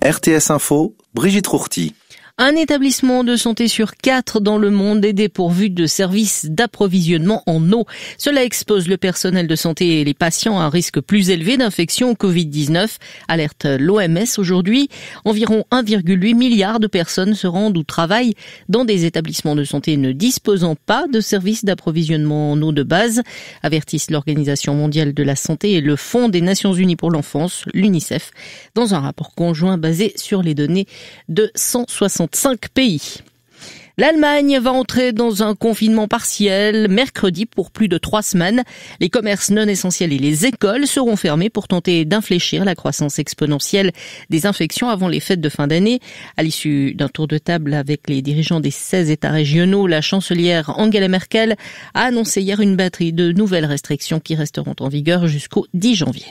RTS Info, Brigitte Rourty. Un établissement de santé sur 4 dans le monde est dépourvu de services d'approvisionnement en eau. Cela expose le personnel de santé et les patients à un risque plus élevé d'infection au Covid-19, alerte l'OMS aujourd'hui. Environ 1,8 milliard de personnes se rendent ou travaillent dans des établissements de santé ne disposant pas de services d'approvisionnement en eau de base, avertissent l'Organisation mondiale de la santé et le Fonds des Nations unies pour l'enfance, l'UNICEF, dans un rapport conjoint basé sur les données de 165 pays. L'Allemagne va entrer dans un confinement partiel mercredi pour plus de 3 semaines. Les commerces non essentiels et les écoles seront fermés pour tenter d'infléchir la croissance exponentielle des infections avant les fêtes de fin d'année. À l'issue d'un tour de table avec les dirigeants des 16 États régionaux, la chancelière Angela Merkel a annoncé hier une batterie de nouvelles restrictions qui resteront en vigueur jusqu'au 10 janvier.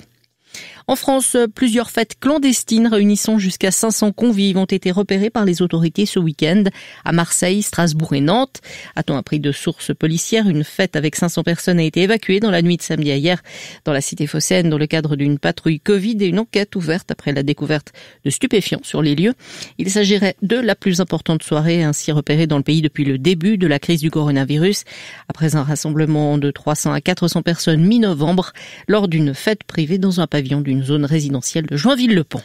En France, plusieurs fêtes clandestines réunissant jusqu'à 500 convives ont été repérées par les autorités ce week-end à Marseille, Strasbourg et Nantes. A-t-on appris de sources policières, une fête avec 500 personnes a été évacuée dans la nuit de samedi à hier dans la cité phocéenne dans le cadre d'une patrouille Covid et une enquête ouverte après la découverte de stupéfiants sur les lieux. Il s'agirait de la plus importante soirée ainsi repérée dans le pays depuis le début de la crise du coronavirus. Après un rassemblement de 300 à 400 personnes mi-novembre lors d'une fête privée dans un pavillon d'une zone résidentielle de Joinville-le-Pont.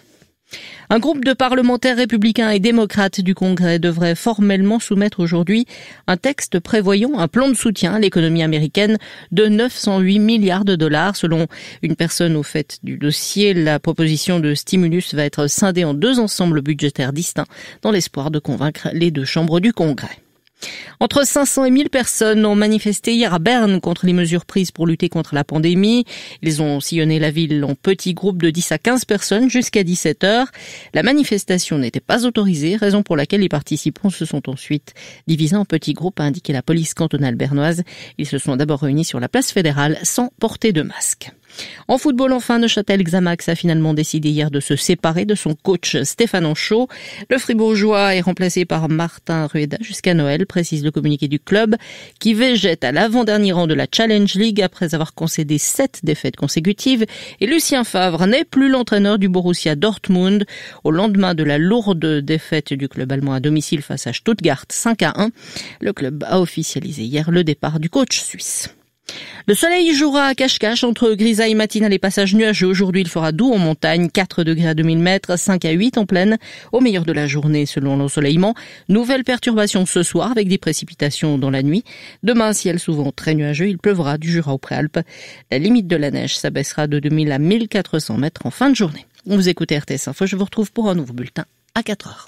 Un groupe de parlementaires républicains et démocrates du Congrès devrait formellement soumettre aujourd'hui un texte prévoyant un plan de soutien à l'économie américaine de 908 milliards de dollars. Selon une personne au fait du dossier, la proposition de stimulus va être scindée en 2 ensembles budgétaires distincts dans l'espoir de convaincre les 2 chambres du Congrès. Entre 500 et 1000 personnes ont manifesté hier à Berne contre les mesures prises pour lutter contre la pandémie. Ils ont sillonné la ville en petits groupes de 10 à 15 personnes jusqu'à 17h. La manifestation n'était pas autorisée, raison pour laquelle les participants se sont ensuite divisés en petits groupes, a indiqué la police cantonale bernoise. Ils se sont d'abord réunis sur la place fédérale sans porter de masque. En football, enfin, Neuchâtel Xamax a finalement décidé hier de se séparer de son coach Stéphane Anchaud. Le Fribourgeois est remplacé par Martin Rueda jusqu'à Noël, précise le communiqué du club, qui végète à l'avant-dernier rang de la Challenge League après avoir concédé 7 défaites consécutives. Et Lucien Favre n'est plus l'entraîneur du Borussia Dortmund. Au lendemain de la lourde défaite du club allemand à domicile face à Stuttgart 5-1, le club a officialisé hier le départ du coach suisse. Le soleil jouera à cache-cache entre grisaille matinale et passage nuageux. Aujourd'hui, il fera doux en montagne, 4 degrés à 2000 mètres, 5 à 8 en plaine. Au meilleur de la journée, selon l'ensoleillement, nouvelle perturbation ce soir avec des précipitations dans la nuit. Demain, ciel souvent très nuageux, il pleuvra du Jura aux Préalpes. La limite de la neige s'abaissera de 2000 à 1400 mètres en fin de journée. Vous écoutez RTS Info, je vous retrouve pour un nouveau bulletin à 4 heures.